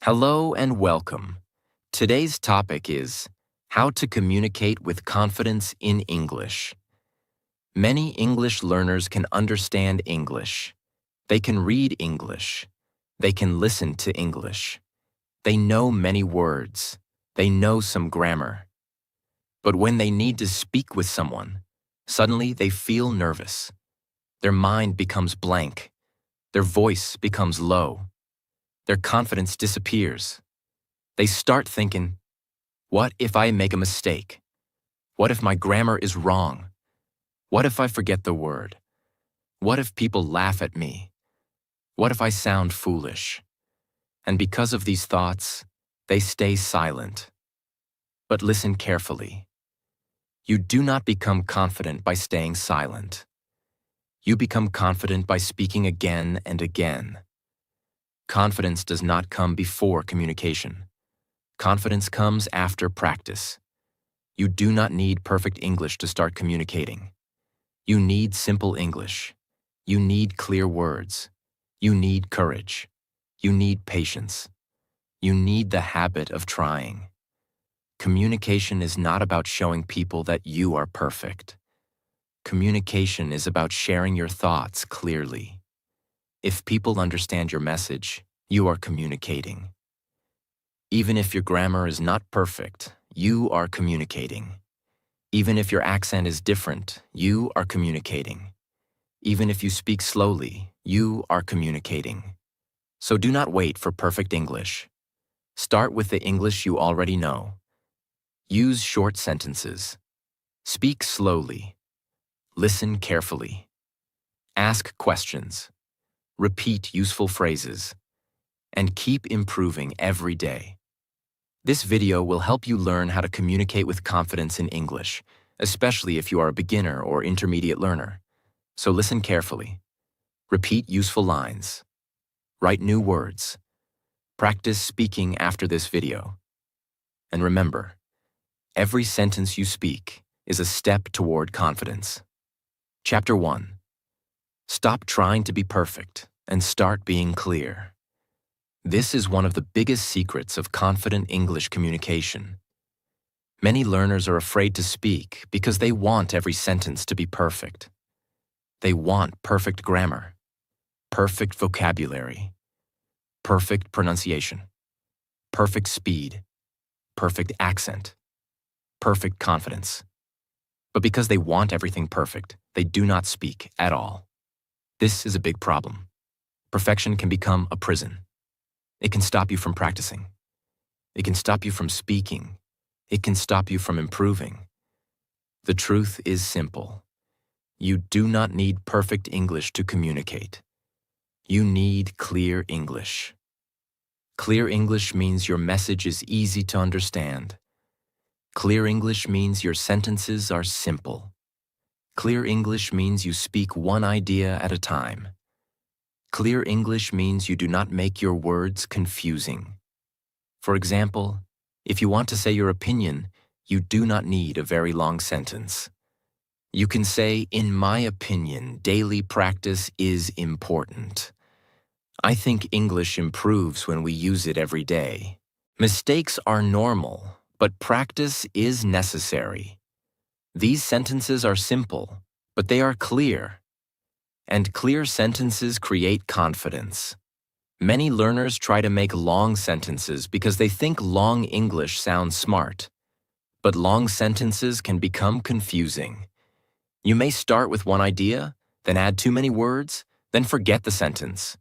Hello and welcome. Today's topic is how to communicate with confidence in English. Many English learners can understand English. They can read English. They can listen to English. They know many words. They know some grammar. But when they need to speak with someone, suddenly they feel nervous. Their mind becomes blank. Their voice becomes low. Their confidence disappears. They start thinking, what if I make a mistake? What if my grammar is wrong? What if I forget the word? What if people laugh at me? What if I sound foolish? And because of these thoughts, they stay silent. But listen carefully. You do not become confident by staying silent. You become confident by speaking again and again. Confidence does not come before communication. Confidence comes after practice. You do not need perfect English to start communicating. You need simple English. You need clear words. You need courage. You need patience. You need the habit of trying. Communication is not about showing people that you are perfect. Communication is about sharing your thoughts clearly. If people understand your message, you are communicating. Even if your grammar is not perfect, you are communicating. Even if your accent is different, you are communicating. Even if you speak slowly, you are communicating. So do not wait for perfect English. Start with the English you already know. Use short sentences. Speak slowly. Listen carefully. Ask questions. Repeat useful phrases. And keep improving every day. This video will help you learn how to communicate with confidence in English, especially if you are a beginner or intermediate learner. So listen carefully. Repeat useful lines. Write new words. Practice speaking after this video. And remember, every sentence you speak is a step toward confidence. Chapter 1. Stop trying to be perfect and start being clear. This is one of the biggest secrets of confident English communication. Many learners are afraid to speak because they want every sentence to be perfect. They want perfect grammar, perfect vocabulary, perfect pronunciation, perfect speed, perfect accent, perfect confidence. But because they want everything perfect, they do not speak at all. This is a big problem. Perfection can become a prison. It can stop you from practicing. It can stop you from speaking. It can stop you from improving. The truth is simple. You do not need perfect English to communicate. You need clear English. Clear English means your message is easy to understand. Clear English means your sentences are simple. Clear English means you speak one idea at a time. Clear English means you do not make your words confusing. For example, if you want to say your opinion, you do not need a very long sentence. You can say, in my opinion, daily practice is important. I think English improves when we use it every day. Mistakes are normal, but practice is necessary. These sentences are simple, but they are clear. And clear sentences create confidence. Many learners try to make long sentences because they think long English sounds smart. But long sentences can become confusing. You may start with one idea, then add too many words, then forget the sentence.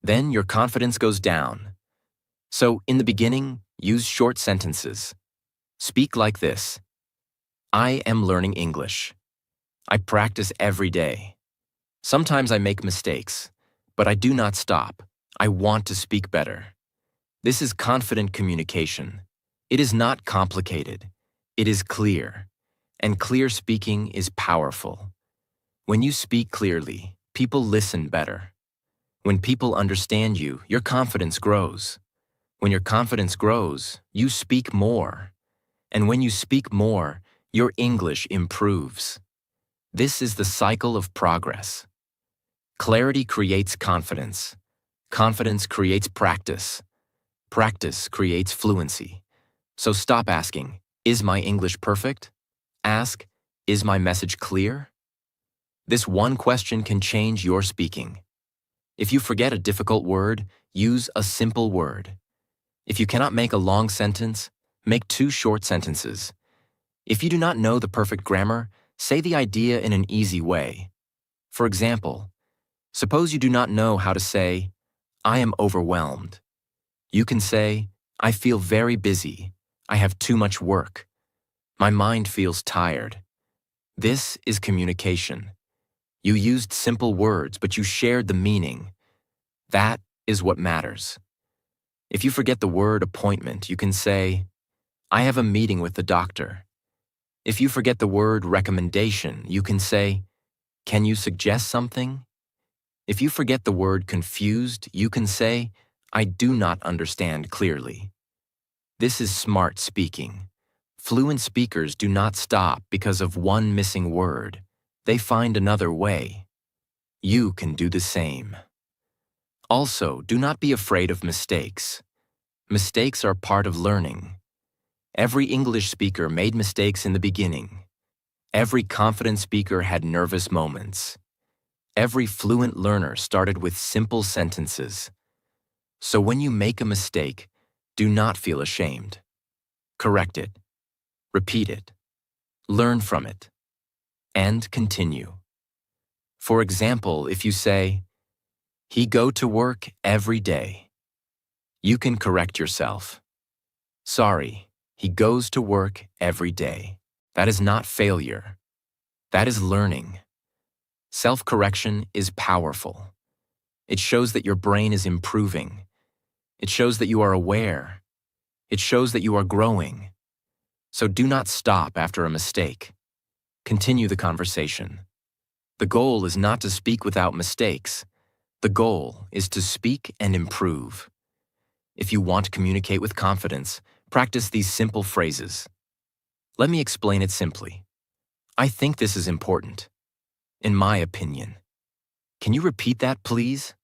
Then your confidence goes down. So, in the beginning, use short sentences. Speak like this. I am learning English. I practice every day. Sometimes I make mistakes, but I do not stop. I want to speak better. This is confident communication. It is not complicated. It is clear. And clear speaking is powerful. When you speak clearly, people listen better. When people understand you, your confidence grows. When your confidence grows, you speak more. And when you speak more, your English improves. This is the cycle of progress. Clarity creates confidence. Confidence creates practice. Practice creates fluency. So stop asking, is my English perfect? Ask, is my message clear? This one question can change your speaking. If you forget a difficult word, use a simple word. If you cannot make a long sentence, make 2 short sentences. If you do not know the perfect grammar, say the idea in an easy way. For example, suppose you do not know how to say, I am overwhelmed. You can say, I feel very busy. I have too much work. My mind feels tired. This is communication. You used simple words, but you shared the meaning. That is what matters. If you forget the word appointment, you can say, I have a meeting with the doctor. If you forget the word recommendation, you can say, can you suggest something? If you forget the word confused, you can say, I do not understand clearly. This is smart speaking. Fluent speakers do not stop because of one missing word. They find another way. You can do the same. Also, do not be afraid of mistakes. Mistakes are part of learning. Every English speaker made mistakes in the beginning. Every confident speaker had nervous moments. Every fluent learner started with simple sentences. So when you make a mistake, do not feel ashamed. Correct it. Repeat it. Learn from it. And continue. For example, if you say, he go to work every day, you can correct yourself. Sorry, he goes to work every day. That is not failure. That is learning. Self-correction is powerful. It shows that your brain is improving. It shows that you are aware. It shows that you are growing. So do not stop after a mistake. Continue the conversation. The goal is not to speak without mistakes. The goal is to speak and improve. If you want to communicate with confidence, practice these simple phrases. Let me explain it simply. I think this is important. In my opinion. Can you repeat that, please?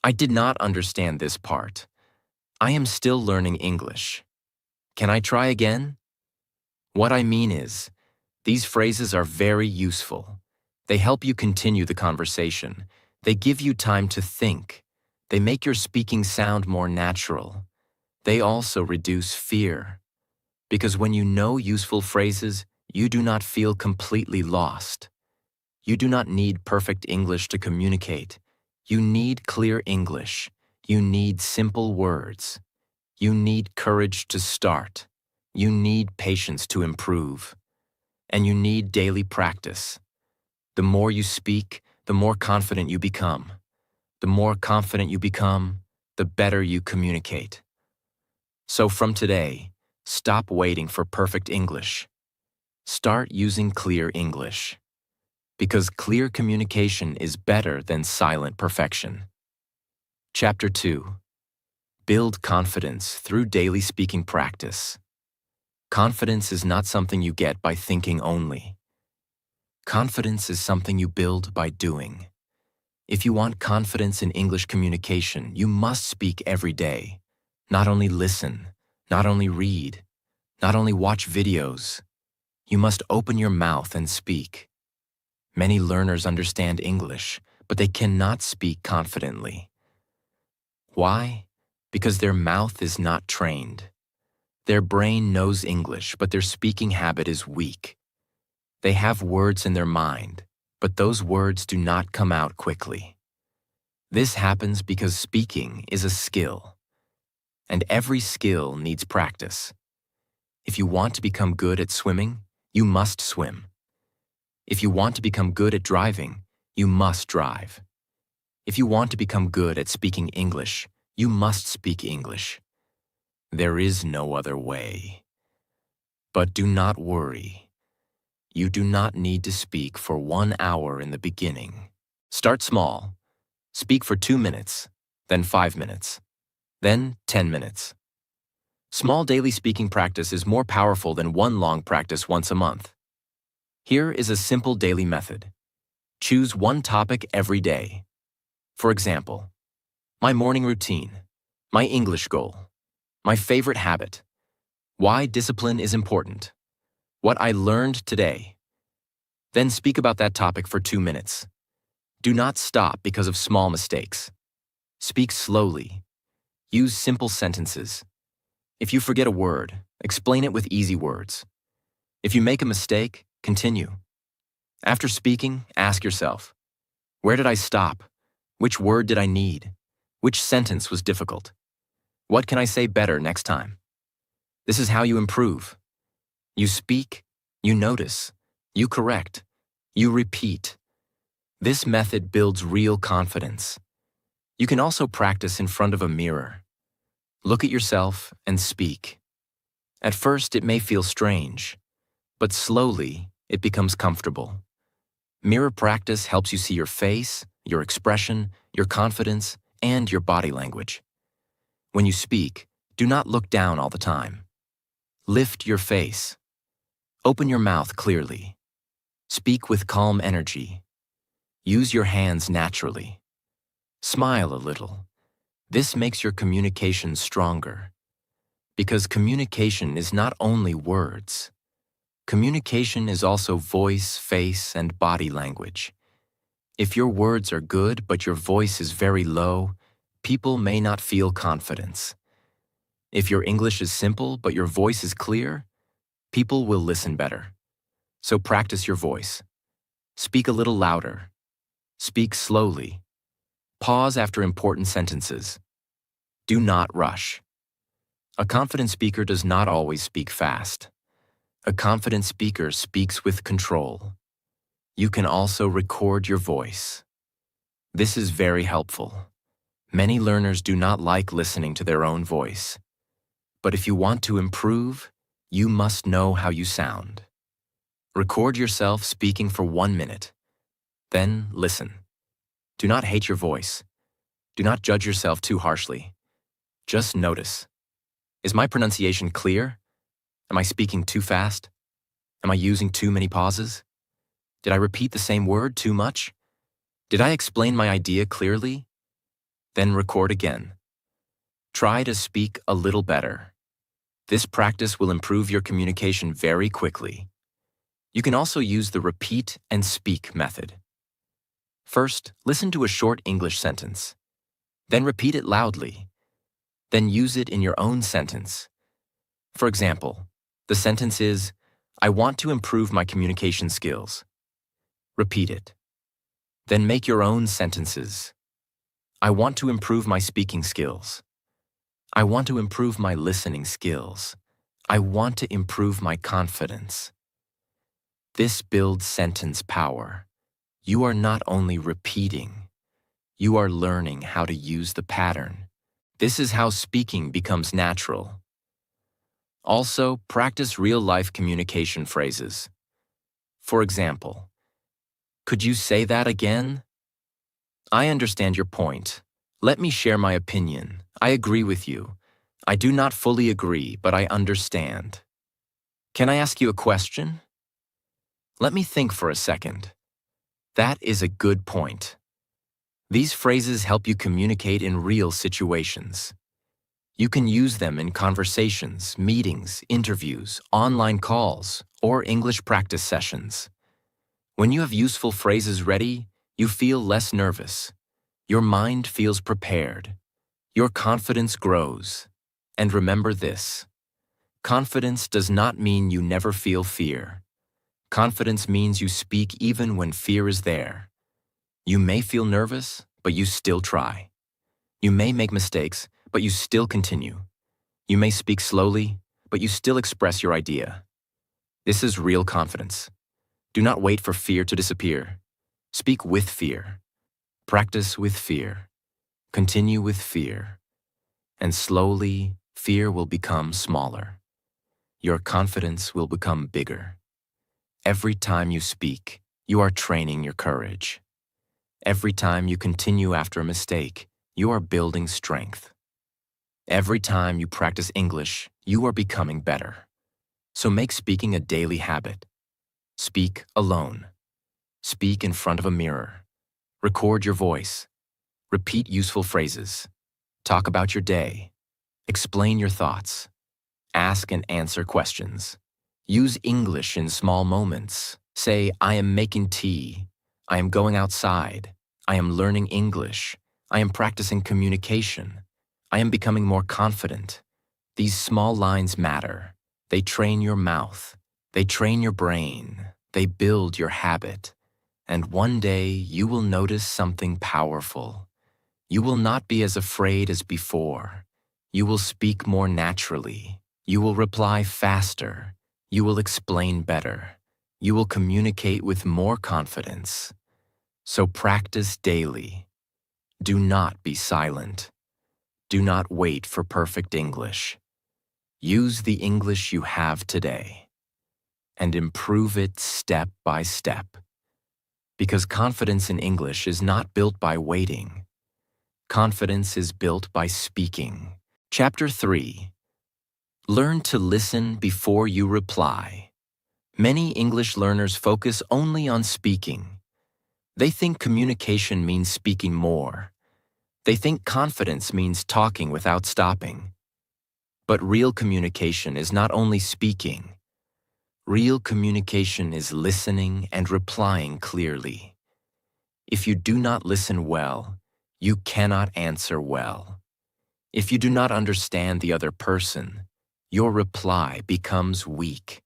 I did not understand this part. I am still learning English. Can I try again? What I mean is, these phrases are very useful. They help you continue the conversation. They give you time to think. They make your speaking sound more natural. They also reduce fear. Because when you know useful phrases, you do not feel completely lost. You do not need perfect English to communicate. You need clear English. You need simple words. You need courage to start. You need patience to improve. And you need daily practice. The more you speak, the more confident you become. The more confident you become, the better you communicate. So from today, stop waiting for perfect English. Start using clear English. Because clear communication is better than silent perfection. Chapter 2. Build confidence through daily speaking practice. Confidence is not something you get by thinking only. Confidence is something you build by doing. If you want confidence in English communication, you must speak every day. Not only listen, not only read, not only watch videos. You must open your mouth and speak. Many learners understand English, but they cannot speak confidently. Why? Because their mouth is not trained. Their brain knows English, but their speaking habit is weak. They have words in their mind, but those words do not come out quickly. This happens because speaking is a skill, and every skill needs practice. If you want to become good at swimming, you must swim. If you want to become good at driving, you must drive. If you want to become good at speaking English, you must speak English. There is no other way. But do not worry. You do not need to speak for 1 hour in the beginning. Start small. Speak for 2 minutes, then 5 minutes, then 10 minutes. Small daily speaking practice is more powerful than one long practice once a month. Here is a simple daily method. Choose one topic every day. For example, my morning routine. My English goal. My favorite habit. Why discipline is important. What I learned today. Then speak about that topic for 2 minutes. Do not stop because of small mistakes. Speak slowly. Use simple sentences. If you forget a word, explain it with easy words. If you make a mistake, continue. After speaking, ask yourself, where did I stop? Which word did I need? Which sentence was difficult? What can I say better next time? This is how you improve. You speak, you notice, you correct, you repeat. This method builds real confidence. You can also practice in front of a mirror. Look at yourself and speak. At first, it may feel strange, but slowly, it becomes comfortable. Mirror practice helps you see your face, your expression, your confidence, and your body language. When you speak, do not look down all the time. Lift your face. Open your mouth clearly. Speak with calm energy. Use your hands naturally. Smile a little. This makes your communication stronger. Because communication is not only words. Communication is also voice, face, and body language. If your words are good but your voice is very low, people may not feel confidence. If your English is simple but your voice is clear, people will listen better. So practice your voice. Speak a little louder. Speak slowly. Pause after important sentences. Do not rush. A confident speaker does not always speak fast. A confident speaker speaks with control. You can also record your voice. This is very helpful. Many learners do not like listening to their own voice. But if you want to improve, you must know how you sound. Record yourself speaking for 1 minute. Then listen. Do not hate your voice. Do not judge yourself too harshly. Just notice. Is my pronunciation clear? Am I speaking too fast? Am I using too many pauses? Did I repeat the same word too much? Did I explain my idea clearly? Then record again. Try to speak a little better. This practice will improve your communication very quickly. You can also use the repeat and speak method. First, listen to a short English sentence. Then repeat it loudly. Then use it in your own sentence. For example, the sentence is, I want to improve my communication skills. Repeat it. Then make your own sentences. I want to improve my speaking skills. I want to improve my listening skills. I want to improve my confidence. This builds sentence power. You are not only repeating, you are learning how to use the pattern. This is how speaking becomes natural. Also, practice real-life communication phrases. For example, could you say that again? I understand your point. Let me share my opinion. I agree with you. I do not fully agree, but I understand. Can I ask you a question? Let me think for a second. That is a good point. These phrases help you communicate in real situations. You can use them in conversations, meetings, interviews, online calls, or English practice sessions. When you have useful phrases ready, you feel less nervous. Your mind feels prepared. Your confidence grows. And remember this: confidence does not mean you never feel fear. Confidence means you speak even when fear is there. You may feel nervous, but you still try. You may make mistakes, but you still continue. You may speak slowly, but you still express your idea. This is real confidence. Do not wait for fear to disappear. Speak with fear. Practice with fear. Continue with fear. And slowly, fear will become smaller. Your confidence will become bigger. Every time you speak, you are training your courage. Every time you continue after a mistake, you are building strength. Every time you practice English, you are becoming better. So make speaking a daily habit. Speak alone. Speak in front of a mirror. Record your voice. Repeat useful phrases. Talk about your day. Explain your thoughts. Ask and answer questions. Use English in small moments. Say, I am making tea. I am going outside. I am learning English. I am practicing communication. I am becoming more confident. These small lines matter. They train your mouth. They train your brain. They build your habit. And one day you will notice something powerful. You will not be as afraid as before. You will speak more naturally. You will reply faster. You will explain better. You will communicate with more confidence. So practice daily. Do not be silent. Do not wait for perfect English. Use the English you have today and improve it step by step. Because confidence in English is not built by waiting. Confidence is built by speaking. Chapter 3. Learn to listen before you reply. Many English learners focus only on speaking. They think communication means speaking more. They think confidence means talking without stopping. But real communication is not only speaking. Real communication is listening and replying clearly. If you do not listen well, you cannot answer well. If you do not understand the other person, your reply becomes weak.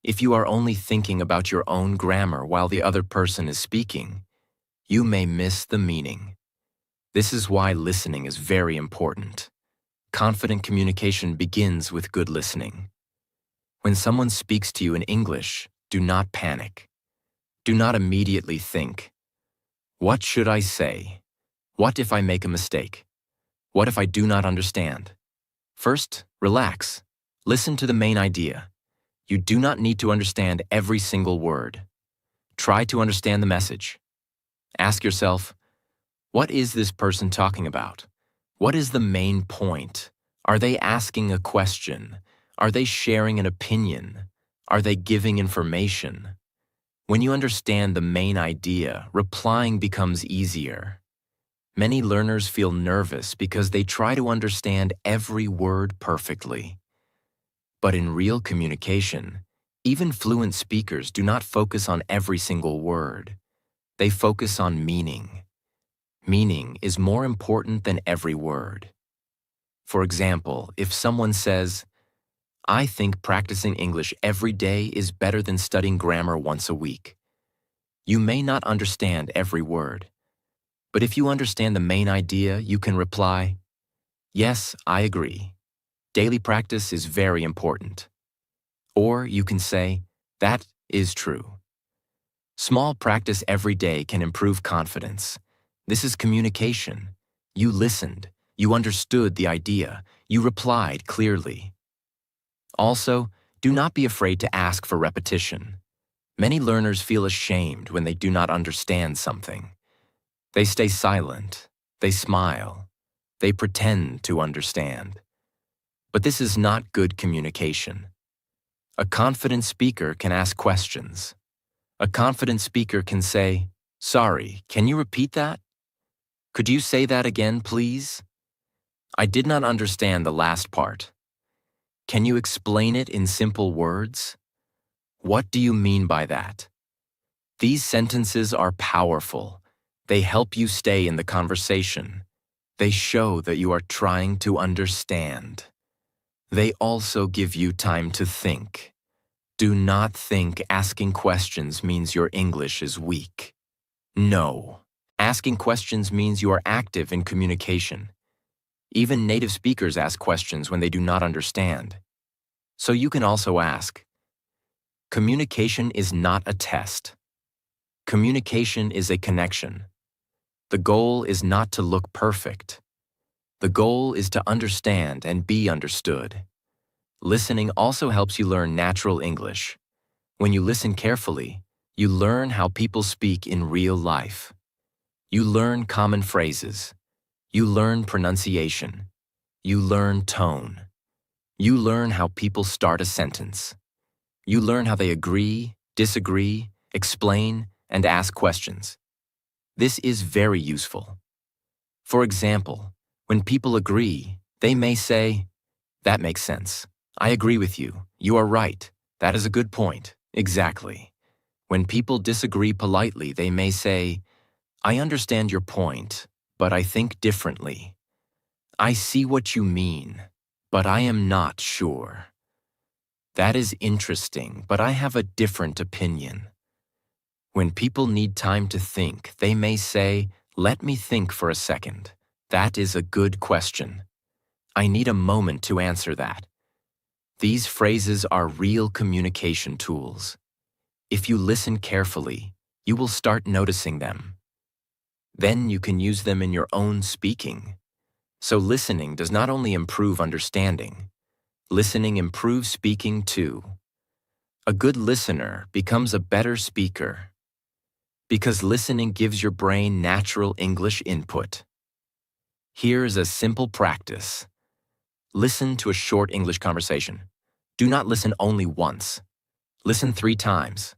If you are only thinking about your own grammar while the other person is speaking, you may miss the meaning. This is why listening is very important. Confident communication begins with good listening. When someone speaks to you in English, do not panic. Do not immediately think, what should I say? What if I make a mistake? What if I do not understand? First, relax. Listen to the main idea. You do not need to understand every single word. Try to understand the message. Ask yourself, what is this person talking about? What is the main point? Are they asking a question? Are they sharing an opinion? Are they giving information? When you understand the main idea, replying becomes easier. Many learners feel nervous because they try to understand every word perfectly. But in real communication, even fluent speakers do not focus on every single word. They focus on meaning. Meaning is more important than every word. For example, if someone says, I think practicing English every day is better than studying grammar once a week. You may not understand every word. But if you understand the main idea, you can reply, yes, I agree. Daily practice is very important. Or you can say, that is true. Small practice every day can improve confidence. This is communication. You listened. You understood the idea. You replied clearly. Also, do not be afraid to ask for repetition. Many learners feel ashamed when they do not understand something. They stay silent. They smile. They pretend to understand. But this is not good communication. A confident speaker can ask questions. A confident speaker can say, sorry, can you repeat that? Could you say that again, please? I did not understand the last part. Can you explain it in simple words? What do you mean by that? These sentences are powerful. They help you stay in the conversation. They show that you are trying to understand. They also give you time to think. Do not think asking questions means your English is weak. No. Asking questions means you are active in communication. Even native speakers ask questions when they do not understand. So you can also ask. Communication is not a test. Communication is a connection. The goal is not to look perfect. The goal is to understand and be understood. Listening also helps you learn natural English. When you listen carefully, you learn how people speak in real life. You learn common phrases. You learn pronunciation. You learn tone. You learn how people start a sentence. You learn how they agree, disagree, explain, and ask questions. This is very useful. For example, When people agree, they may say, "That makes sense. I agree with you. You are right. That is a good point. Exactly." When people disagree politely, they may say, "I understand your point, but I think differently. I see what you mean, but I am not sure. That is interesting, but I have a different opinion." When people need time to think, they may say, "Let me think for a second. That is a good question. I need a moment to answer that." These phrases are real communication tools. If you listen carefully, you will start noticing them. Then you can use them in your own speaking. So listening does not only improve understanding, listening improves speaking too. A good listener becomes a better speaker because listening gives your brain natural English input. Here is a simple practice. Listen to a short English conversation. Do not listen only once. Listen 3 times.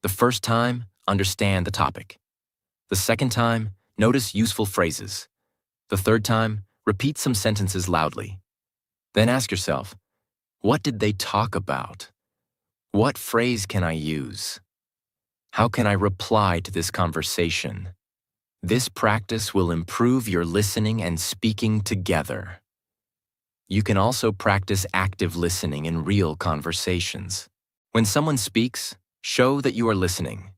The first time, understand the topic. The second time, notice useful phrases. The third time, repeat some sentences loudly. Then ask yourself, what did they talk about? What phrase can I use? How can I reply to this conversation? This practice will improve your listening and speaking together. You can also practice active listening in real conversations. When someone speaks, show that you are listening.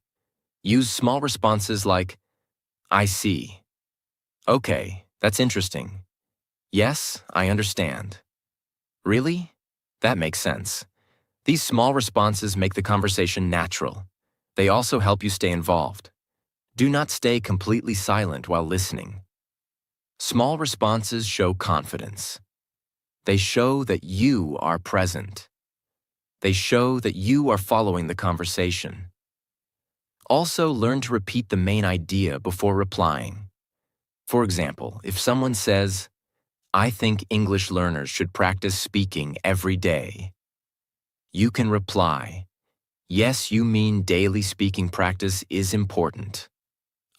Use small responses like, "I see." "Okay, that's interesting." "Yes, I understand." "Really? That makes sense." These small responses make the conversation natural. They also help you stay involved. Do not stay completely silent while listening. Small responses show confidence. They show that you are present. They show that you are following the conversation. Also, learn to repeat the main idea before replying. For example, if someone says, "I think English learners should practice speaking every day," you can reply, "Yes, you mean daily speaking practice is important.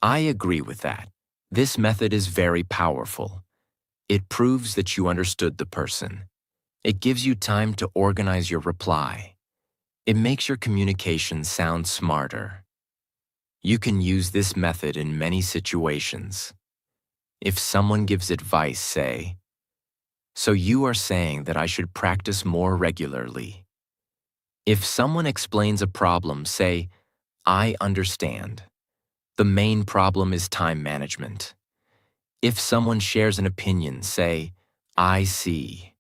I agree with that. This method is very powerful. It proves that you understood the person. It gives you time to organize your reply. It makes your communication sound smarter." You can use this method in many situations. If someone gives advice, say, "So you are saying that I should practice more regularly." If someone explains a problem, say, "I understand. The main problem is time management." If someone shares an opinion, say, "I see.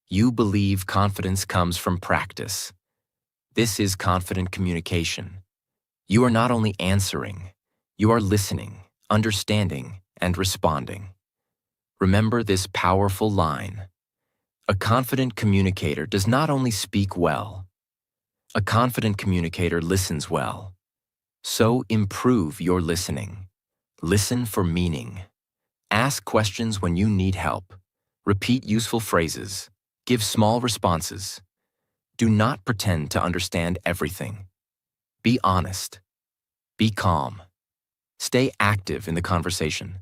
You believe confidence comes from practice." This is confident communication. You are not only answering, you are listening, understanding, and responding. Remember this powerful line. A confident communicator does not only speak well. A confident communicator listens well. So improve your listening. Listen for meaning. Ask questions when you need help. Repeat useful phrases. Give small responses. Do not pretend to understand everything. Be honest. Be calm. Stay active in the conversation.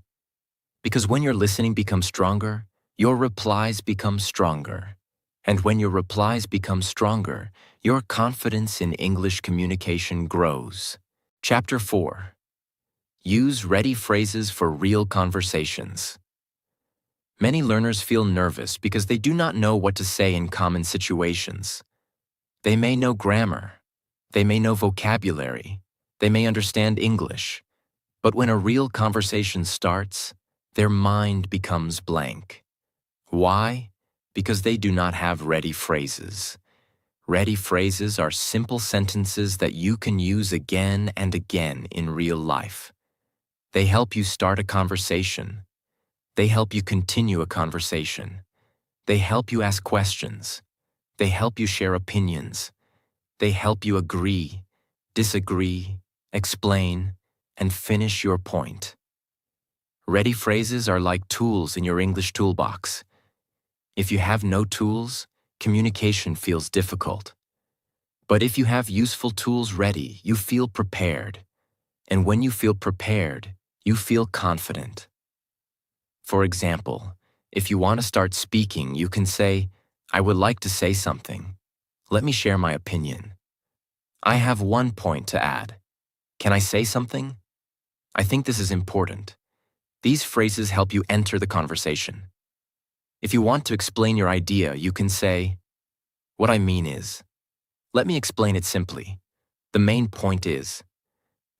Because when your listening becomes stronger, your replies become stronger. And when your replies become stronger, your confidence in English communication grows. Chapter 4. Use ready phrases for real conversations. Many learners feel nervous because they do not know what to say in common situations. They may know grammar. They may know vocabulary. They may understand English. But when a real conversation starts, their mind becomes blank. Why? Because they do not have ready phrases. Ready phrases are simple sentences that you can use again and again in real life. They help you start a conversation. They help you continue a conversation. They help you ask questions. They help you share opinions. They help you agree, disagree, explain, and finish your point. Ready phrases are like tools in your English toolbox. If you have no tools, communication feels difficult. But if you have useful tools ready, you feel prepared. And when you feel prepared, you feel confident. For example, If you want to start speaking, you can say, I would like to say something. Let me share my opinion. I have one point to add. Can I say something? I think this is important. These phrases help you enter the conversation. If you want to explain your idea, you can say, what I mean is. Let me explain it simply. The main point is.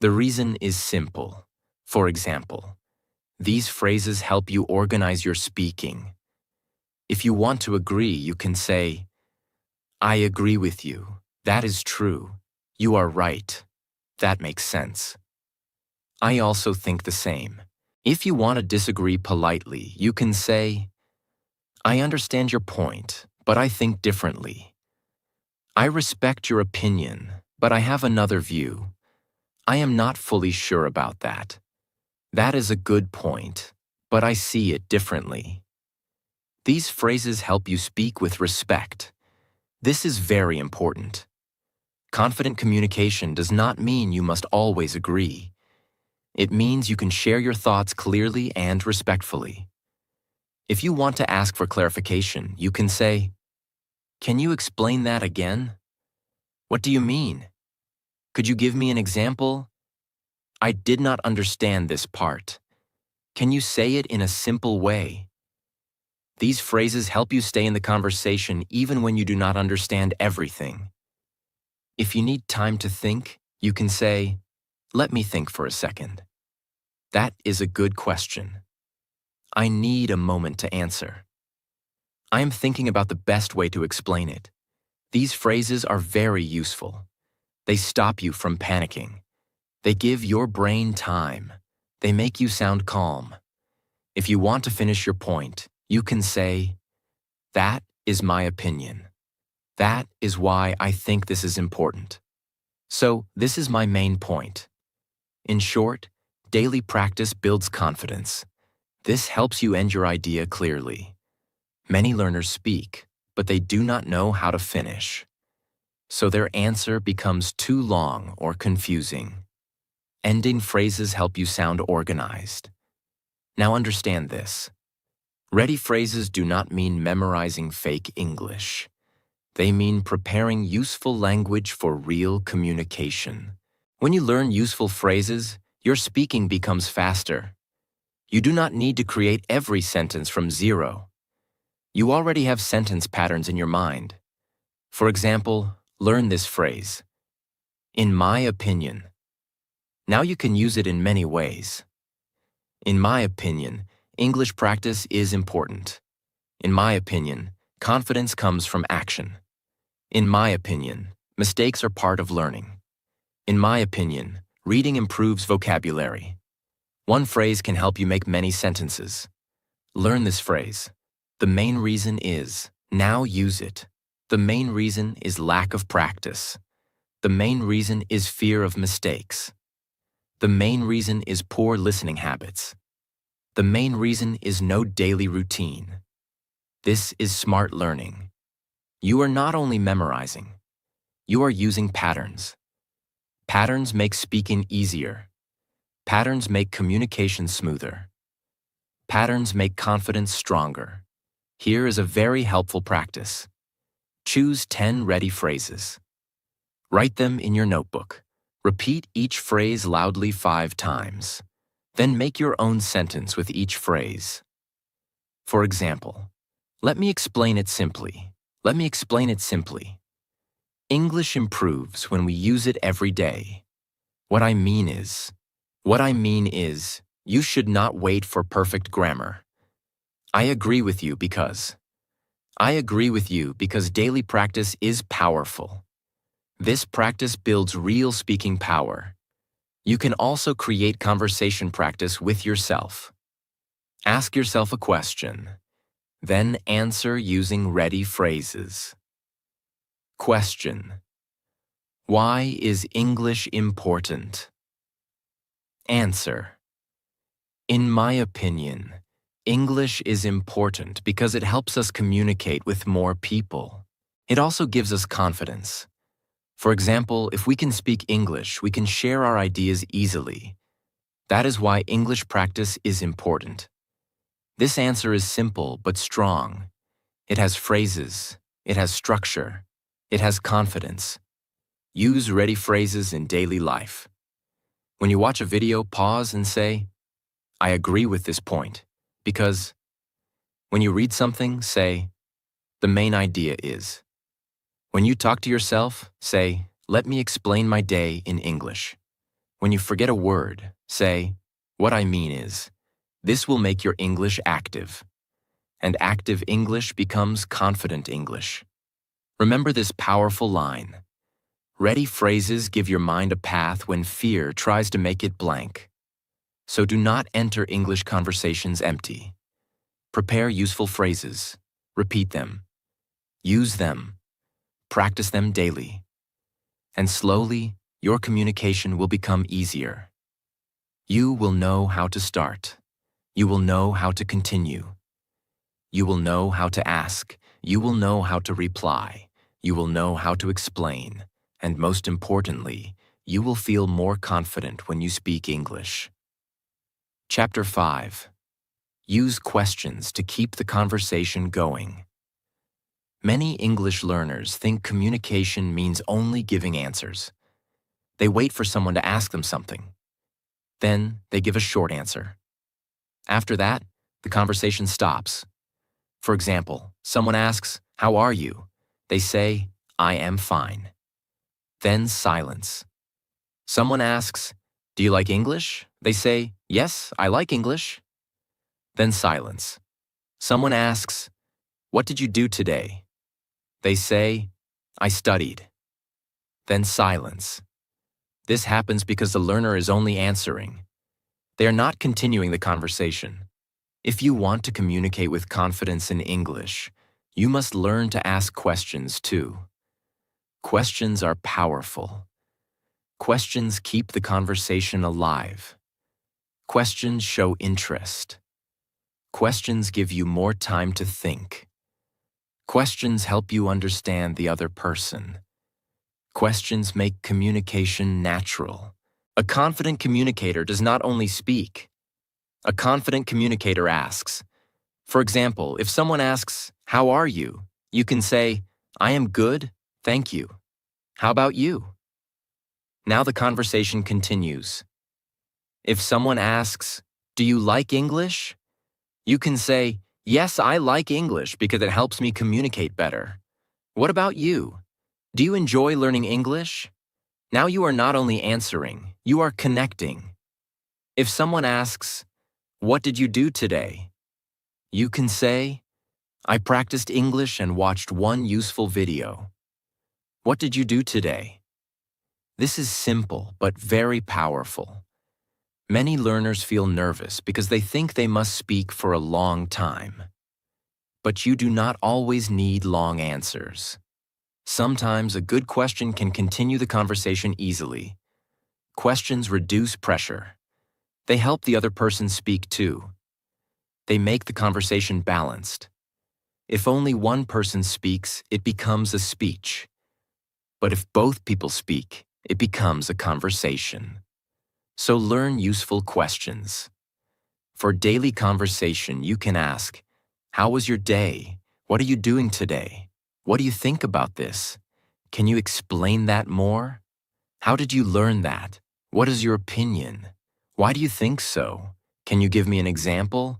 The reason is simple. For example, these phrases help you organize your speaking. If you want to agree, you can say, I agree with you. That is true. You are right. That makes sense. I also think the same. If you want to disagree politely, you can say, I understand your point, but I think differently. I respect your opinion, but I have another view. I am not fully sure about that. That is a good point, but I see it differently. These phrases help you speak with respect. This is very important. Confident communication does not mean you must always agree. It means you can share your thoughts clearly and respectfully. If you want to ask for clarification, you can say, can you explain that again? What do you mean? Could you give me an example? I did not understand this part. Can you say it in a simple way? These phrases help you stay in the conversation even when you do not understand everything. If you need time to think, you can say, let me think for a second. That is a good question. I need a moment to answer. I am thinking about the best way to explain it. These phrases are very useful. They stop you from panicking. They give your brain time. They make you sound calm. If you want to finish your point, you can say, that is my opinion. That is why I think this is important. So, this is my main point. In short, daily practice builds confidence. This helps you end your idea clearly. Many learners speak, but they do not know how to finish. So their answer becomes too long or confusing. Ending phrases help you sound organized. Now understand this. Ready phrases do not mean memorizing fake English. They mean preparing useful language for real communication. When you learn useful phrases, your speaking becomes faster. You do not need to create every sentence from zero. You already have sentence patterns in your mind. For example, learn this phrase, in my opinion. Now you can use it in many ways. In my opinion, English practice is important. In my opinion, confidence comes from action. In my opinion, mistakes are part of learning. In my opinion, reading improves vocabulary. One phrase can help you make many sentences. Learn this phrase. The main reason is, now use it. The main reason is lack of practice. The main reason is fear of mistakes. The main reason is poor listening habits. The main reason is no daily routine. This is smart learning. You are not only memorizing, you are using patterns. Patterns make speaking easier. Patterns make communication smoother. Patterns make confidence stronger. Here is a very helpful practice. Choose 10 ready phrases. Write them in your notebook. Repeat each phrase loudly 5 times. Then make your own sentence with each phrase. For example, let me explain it simply. Let me explain it simply. English improves when we use it every day. What I mean is, you should not wait for perfect grammar. I agree with you because daily practice is powerful. This practice builds real speaking power. You can also create conversation practice with yourself. Ask yourself a question, then answer using ready phrases. Question: why is English important? Answer: in my opinion, English is important because it helps us communicate with more people. It also gives us confidence. For example, if we can speak English, we can share our ideas easily. That is why English practice is important. This answer is simple but strong. It has phrases. It has structure. It has confidence. Use ready phrases in daily life. When you watch a video, pause and say, I agree with this point, because when you read something, say, the main idea is. When you talk to yourself, say, let me explain my day in English. When you forget a word, say, what I mean is. This will make your English active. And active English becomes confident English. Remember this powerful line. Ready phrases give your mind a path when fear tries to make it blank. So do not enter English conversations empty. Prepare useful phrases. Repeat them. Use them. Practice them daily. And slowly, your communication will become easier. You will know how to start. You will know how to continue. You will know how to ask. You will know how to reply. You will know how to explain. And most importantly, you will feel more confident when you speak English. Chapter 5. Use questions to keep the conversation going. Many English learners think communication means only giving answers. They wait for someone to ask them something. Then they give a short answer. After that, the conversation stops. For example, someone asks, "How are you?" They say, "I am fine." Then silence. Someone asks, "Do you like English?" They say, "Yes, I like English." Then silence. Someone asks, "What did you do today?" They say, "I studied." Then silence. This happens because the learner is only answering. They are not continuing the conversation. If you want to communicate with confidence in English, you must learn to ask questions too. Questions are powerful. Questions keep the conversation alive. Questions show interest. Questions give you more time to think. Questions help you understand the other person. Questions make communication natural. A confident communicator does not only speak. A confident communicator asks. For example, if someone asks, "How are you?" you can say, "I am good, thank you. How about you?" Now the conversation continues. If someone asks, "Do you like English?" you can say, "Yes, I like English because it helps me communicate better. What about you? Do you enjoy learning English?" Now you are not only answering, you are connecting. If someone asks, "What did you do today?" you can say, "I practiced English and watched one useful video." What did you do today? This is simple but very powerful. Many learners feel nervous because they think they must speak for a long time. But you do not always need long answers. Sometimes a good question can continue the conversation easily. Questions reduce pressure. They help the other person speak too. They make the conversation balanced. If only one person speaks, it becomes a speech. But if both people speak, it becomes a conversation. So learn useful questions. For daily conversation, you can ask, "How was your day? What are you doing today? What do you think about this? Can you explain that more? How did you learn that? What is your opinion? Why do you think so? Can you give me an example?"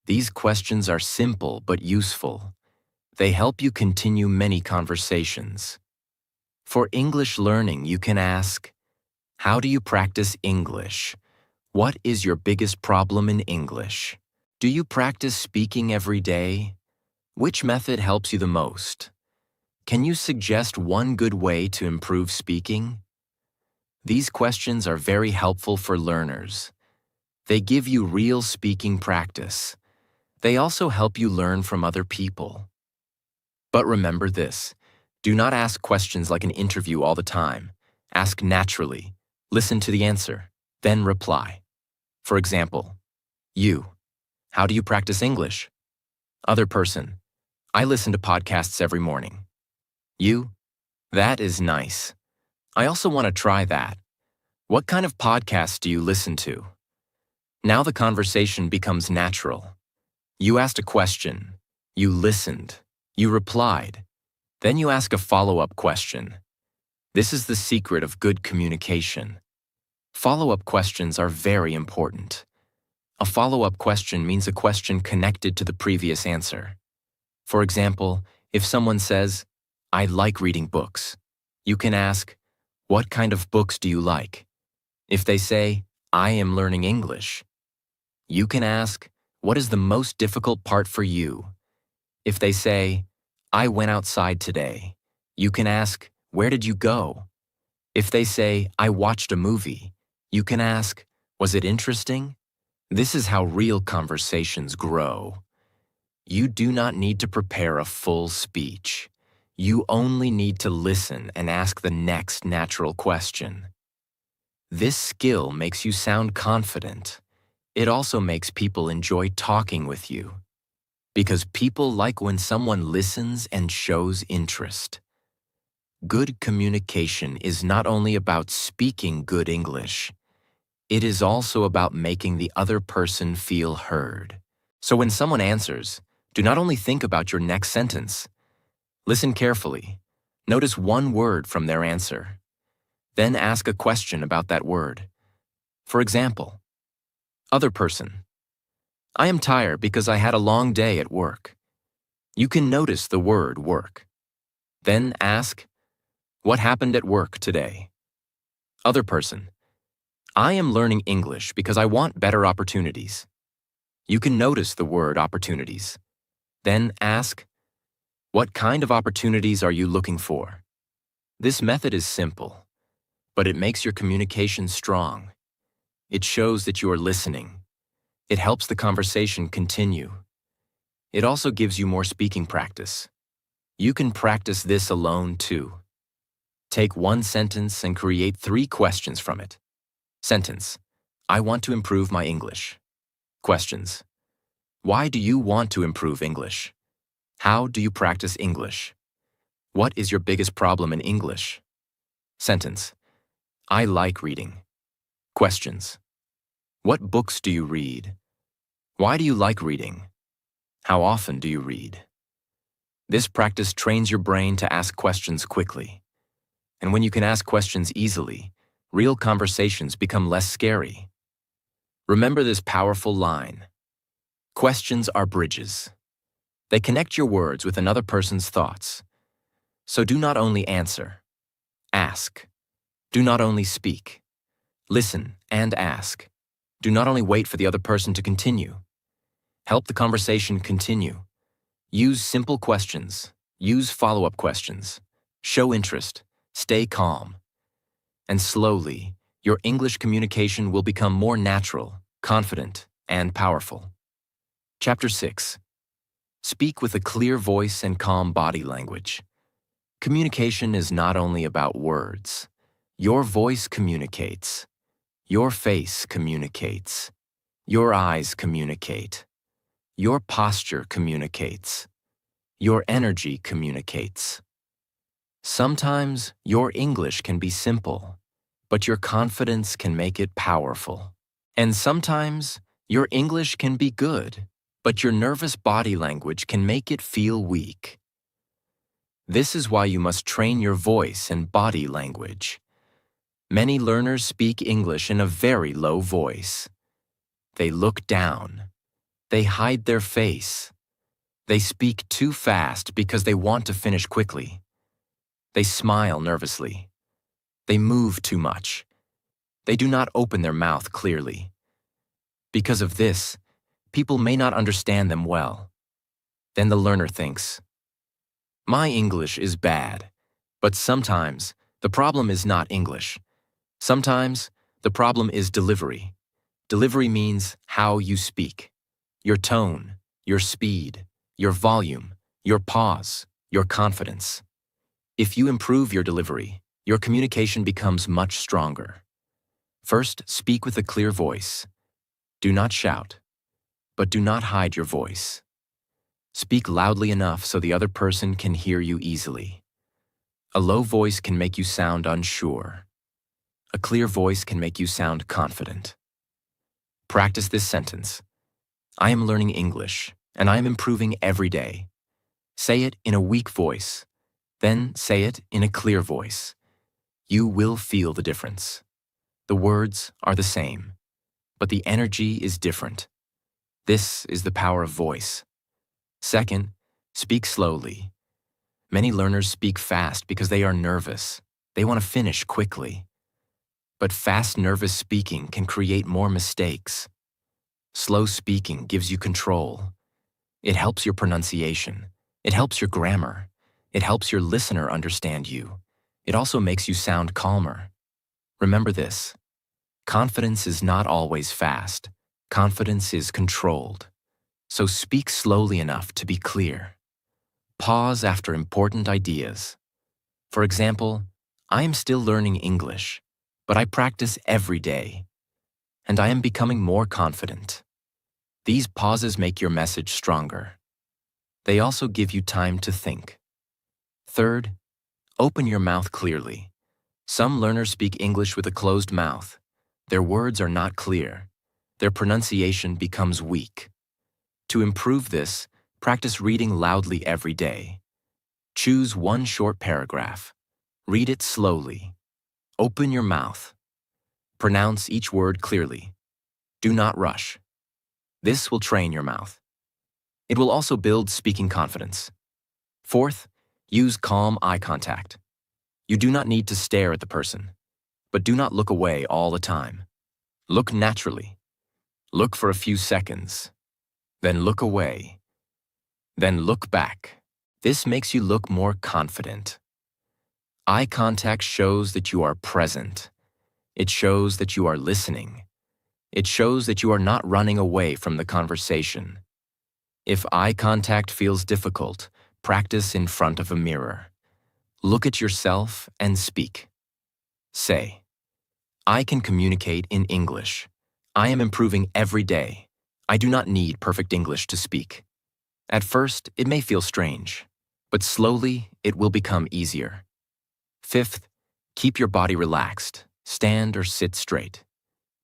These questions are simple but useful. They help you continue many conversations. For English learning, you can ask, "How do you practice English? What is your biggest problem in English? Do you practice speaking every day? Which method helps you the most? Can you suggest one good way to improve speaking?" These questions are very helpful for learners. They give you real speaking practice. They also help you learn from other people. But remember this, do not ask questions like an interview all the time. Ask naturally, listen to the answer, then reply. For example, you, "How do you practice English?" Other person, "I listen to podcasts every morning." You, "That is nice. I also want to try that. What kind of podcasts do you listen to?" Now the conversation becomes natural. You asked a question. You listened. You replied. Then you ask a follow-up question. This is the secret of good communication. Follow-up questions are very important. A follow-up question means a question connected to the previous answer. For example, if someone says, "I like reading books," you can ask, "What kind of books do you like?" If they say, "I am learning English," you can ask, "What is the most difficult part for you?" If they say, "I went outside today," you can ask, "Where did you go?" If they say, "I watched a movie," you can ask, "Was it interesting?" This is how real conversations grow. You do not need to prepare a full speech. You only need to listen and ask the next natural question. This skill makes you sound confident. It also makes people enjoy talking with you. Because people like when someone listens and shows interest. Good communication is not only about speaking good English. It is also about making the other person feel heard. So when someone answers, do not only think about your next sentence. Listen carefully. Notice one word from their answer. Then ask a question about that word. For example, other person. I am tired because I had a long day at work. You can notice the word work. Then ask, what happened at work today? Other person. I am learning English because I want better opportunities. You can notice the word opportunities. Then ask, what kind of opportunities are you looking for? This method is simple, but it makes your communication strong. It shows that you are listening. It helps the conversation continue. It also gives you more speaking practice. You can practice this alone too. Take one sentence and create 3 questions from it. Sentence: I want to improve my English. Questions: why do you want to improve English? How do you practice English? What is your biggest problem in English? Sentence: I like reading. Questions: what books do you read? Why do you like reading? How often do you read? This practice trains your brain to ask questions quickly. And when you can ask questions easily, real conversations become less scary. Remember this powerful line. Questions are bridges. They connect your words with another person's thoughts. So do not only answer. Ask. Do not only speak. Listen and ask. Do not only wait for the other person to continue. Help the conversation continue. Use simple questions. Use follow-up questions. Show interest. Stay calm. And slowly, your English communication will become more natural, confident, and powerful. Chapter 6. Speak with a clear voice and calm body language. Communication is not only about words. Your voice communicates. Your face communicates. Your eyes communicate. Your posture communicates. Your energy communicates. Sometimes your English can be simple, but your confidence can make it powerful. And sometimes your English can be good, but your nervous body language can make it feel weak. This is why you must train your voice and body language. Many learners speak English in a very low voice. They look down. They hide their face. They speak too fast because they want to finish quickly. They smile nervously. They move too much. They do not open their mouth clearly. Because of this, people may not understand them well. Then the learner thinks, my English is bad, but sometimes the problem is not English. Sometimes the problem is delivery. Delivery means how you speak, your tone, your speed, your volume, your pause, your confidence. If you improve your delivery, your communication becomes much stronger. First, speak with a clear voice. Do not shout, but do not hide your voice. Speak loudly enough so the other person can hear you easily. A low voice can make you sound unsure. A clear voice can make you sound confident. Practice this sentence. I am learning English and I am improving every day. Say it in a weak voice, then say it in a clear voice. You will feel the difference. The words are the same, but the energy is different. This is the power of voice. Second, speak slowly. Many learners speak fast because they are nervous. They want to finish quickly. But fast, nervous speaking can create more mistakes. Slow speaking gives you control. It helps your pronunciation. It helps your grammar. It helps your listener understand you. It also makes you sound calmer. Remember this: confidence is not always fast. Confidence is controlled. So speak slowly enough to be clear. Pause after important ideas. For example, I am still learning English, but I practice every day, and I am becoming more confident. These pauses make your message stronger. They also give you time to think. Third, open your mouth clearly. Some learners speak English with a closed mouth. Their words are not clear. Their pronunciation becomes weak. To improve this, practice reading loudly every day. Choose one short paragraph. Read it slowly. Open your mouth. Pronounce each word clearly. Do not rush. This will train your mouth. It will also build speaking confidence. Fourth, use calm eye contact. You do not need to stare at the person, but do not look away all the time. Look naturally. Look for a few seconds. Then look away. Then look back. This makes you look more confident. Eye contact shows that you are present. It shows that you are listening. It shows that you are not running away from the conversation. If eye contact feels difficult, practice in front of a mirror. Look at yourself and speak. Say, I can communicate in English. I am improving every day. I do not need perfect English to speak. At first, it may feel strange, but slowly it will become easier. Fifth, keep your body relaxed. Stand or sit straight.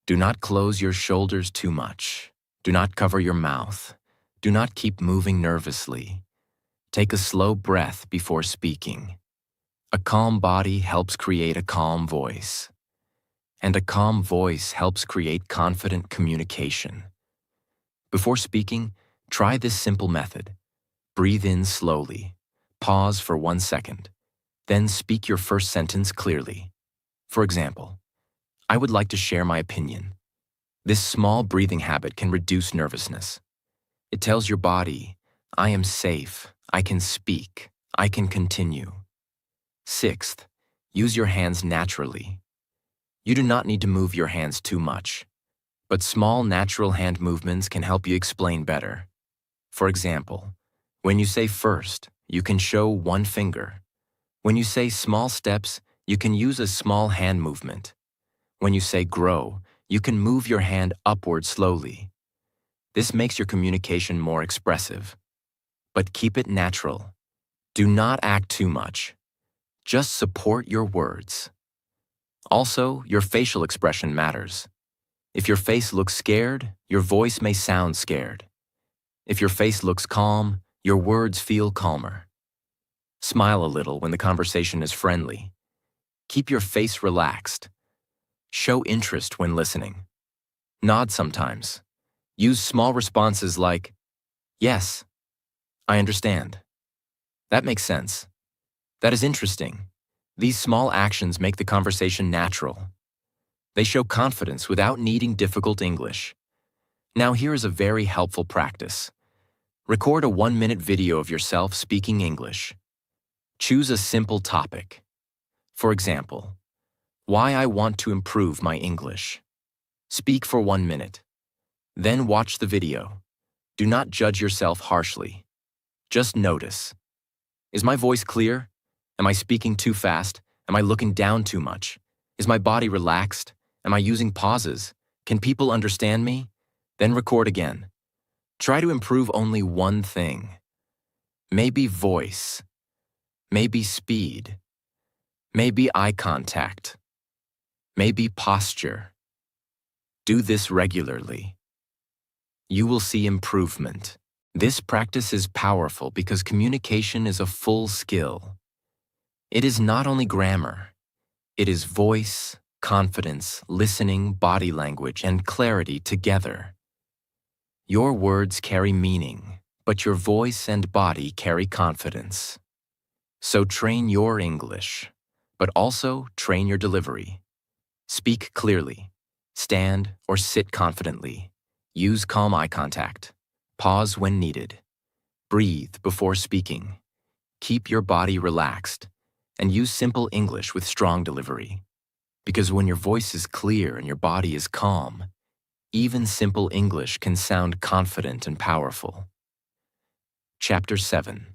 Do not close your shoulders too much. Do not cover your mouth. Do not keep moving nervously. Take a slow breath before speaking. A calm body helps create a calm voice. And a calm voice helps create confident communication. Before speaking, try this simple method. Breathe in slowly. Pause for 1 second. Then speak your first sentence clearly. For example, I would like to share my opinion. This small breathing habit can reduce nervousness. It tells your body, I am safe, I can speak, I can continue. Sixth, use your hands naturally. You do not need to move your hands too much, but small natural hand movements can help you explain better. For example, when you say first, you can show one finger. When you say small steps, you can use a small hand movement. When you say grow, you can move your hand upward slowly. This makes your communication more expressive. But keep it natural. Do not act too much. Just support your words. Also, your facial expression matters. If your face looks scared, your voice may sound scared. If your face looks calm, your words feel calmer. Smile a little when the conversation is friendly. Keep your face relaxed. Show interest when listening. Nod sometimes. Use small responses like, yes, I understand. That makes sense. That is interesting. These small actions make the conversation natural. They show confidence without needing difficult English. Now here is a very helpful practice. Record a 1-minute video of yourself speaking English. Choose a simple topic. For example, why I want to improve my English. Speak for 1 minute. Then watch the video. Do not judge yourself harshly. Just notice. Is my voice clear? Am I speaking too fast? Am I looking down too much? Is my body relaxed? Am I using pauses? Can people understand me? Then record again. Try to improve only one thing. Maybe voice. Maybe speed. Maybe eye contact. Maybe posture. Do this regularly. You will see improvement. This practice is powerful because communication is a full skill. It is not only grammar. It is voice, confidence, listening, body language, and clarity together. Your words carry meaning, but your voice and body carry confidence. So train your English, but also train your delivery. Speak clearly. Stand or sit confidently. Use calm eye contact. Pause when needed. Breathe before speaking. Keep your body relaxed. And use simple English with strong delivery. Because when your voice is clear and your body is calm, even simple English can sound confident and powerful. Chapter 7.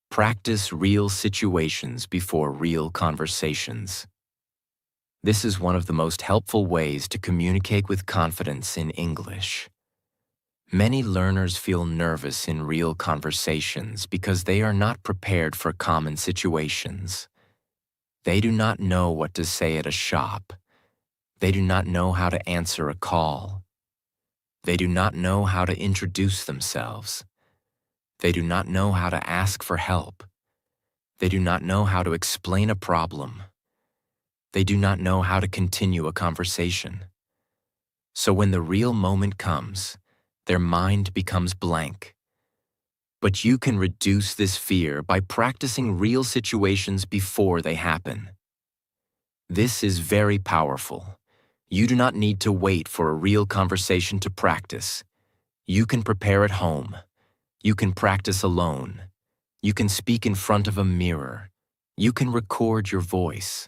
Practice real situations before real conversations. This is one of the most helpful ways to communicate with confidence in English. Many learners feel nervous in real conversations because they are not prepared for common situations. They do not know what to say at a shop. They do not know how to answer a call. They do not know how to introduce themselves. They do not know how to ask for help. They do not know how to explain a problem. They do not know how to continue a conversation. So when the real moment comes, their mind becomes blank. But you can reduce this fear by practicing real situations before they happen. This is very powerful. You do not need to wait for a real conversation to practice. You can prepare at home. You can practice alone. You can speak in front of a mirror. You can record your voice.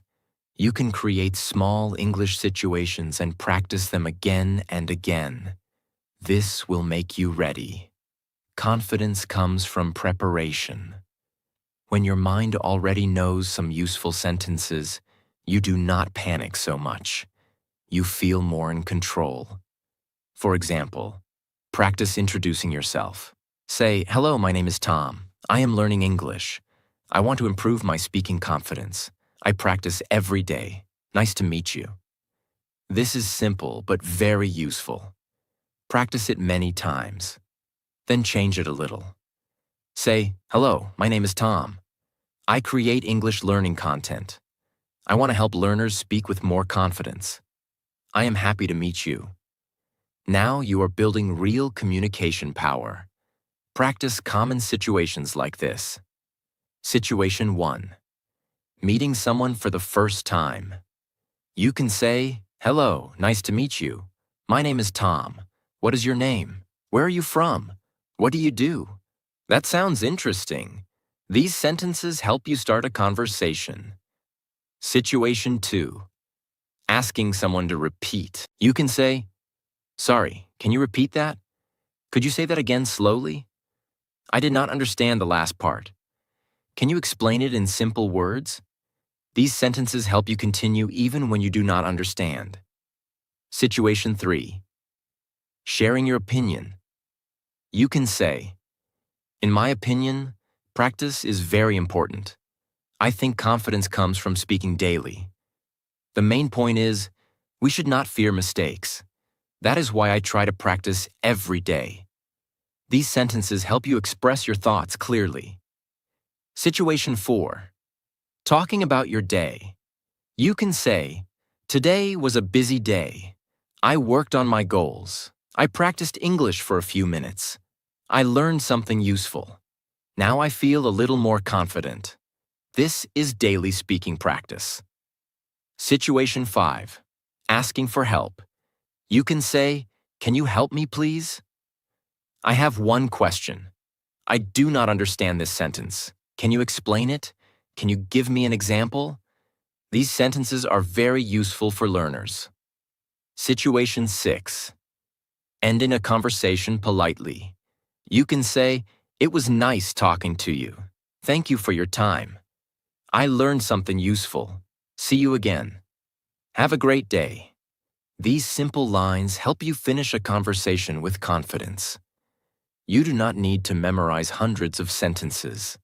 You can create small English situations and practice them again and again. This will make you ready. Confidence comes from preparation. When your mind already knows some useful sentences, you do not panic so much. You feel more in control. For example, practice introducing yourself. Say, "Hello, my name is Tom. I am learning English. I want to improve my speaking confidence. I practice every day. Nice to meet you." This is simple but very useful. Practice it many times. Then change it a little. Say, "Hello, my name is Tom. I create English learning content. I want to help learners speak with more confidence. I am happy to meet you." Now you are building real communication power. Practice common situations like this. Situation 1. Meeting someone for the first time. You can say, "Hello, nice to meet you. My name is Tom. What is your name? Where are you from? What do you do?" That sounds interesting. These sentences help you start a conversation. Situation 2. Asking someone to repeat. You can say, "Sorry, can you repeat that? Could you say that again slowly? I did not understand the last part. Can you explain it in simple words?" These sentences help you continue even when you do not understand. Situation 3. Sharing your opinion. You can say, "In my opinion, practice is very important. I think confidence comes from speaking daily. The main point is, we should not fear mistakes. That is why I try to practice every day." These sentences help you express your thoughts clearly. Situation 4. Talking about your day. You can say, "Today was a busy day. I worked on my goals. I practiced English for a few minutes. I learned something useful. Now I feel a little more confident." This is daily speaking practice. Situation 5. Asking for help. You can say, "Can you help me, please? I have one question. I do not understand this sentence. Can you explain it? Can you give me an example?" These sentences are very useful for learners. Situation 6. Ending a conversation politely. You can say, "It was nice talking to you. Thank you for your time. I learned something useful. See you again. Have a great day." These simple lines help you finish a conversation with confidence. You do not need to memorize hundreds of sentences.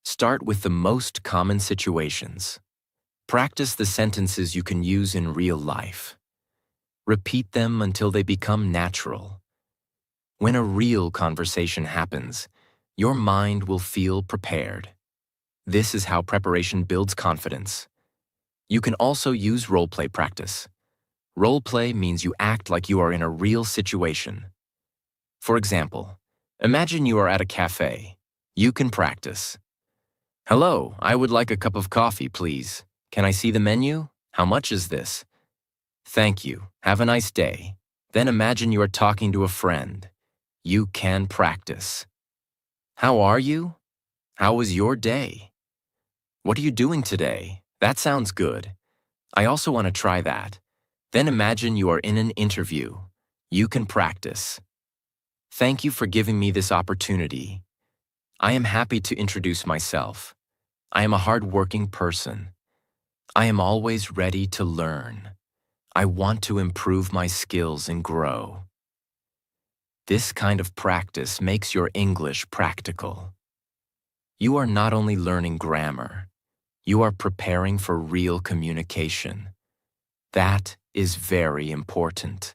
Start with the most common situations. Practice the sentences you can use in real life. Repeat them until they become natural. When a real conversation happens, your mind will feel prepared. This is how preparation builds confidence. You can also use role-play practice. Role-play means you act like you are in a real situation. For example, imagine you are at a cafe. You can practice. Hello, I would like a cup of coffee, please. Can I see the menu? How much is this? Thank you. Have a nice day. Then imagine you are talking to a friend. You can practice. How are you? How was your day? What are you doing today? That sounds good. I also want to try that. Then imagine you are in an interview. You can practice. Thank you for giving me this opportunity. I am happy to introduce myself. I am a hardworking person. I am always ready to learn. I want to improve my skills and grow. This kind of practice makes your English practical. You are not only learning grammar, you are preparing for real communication. That is very important.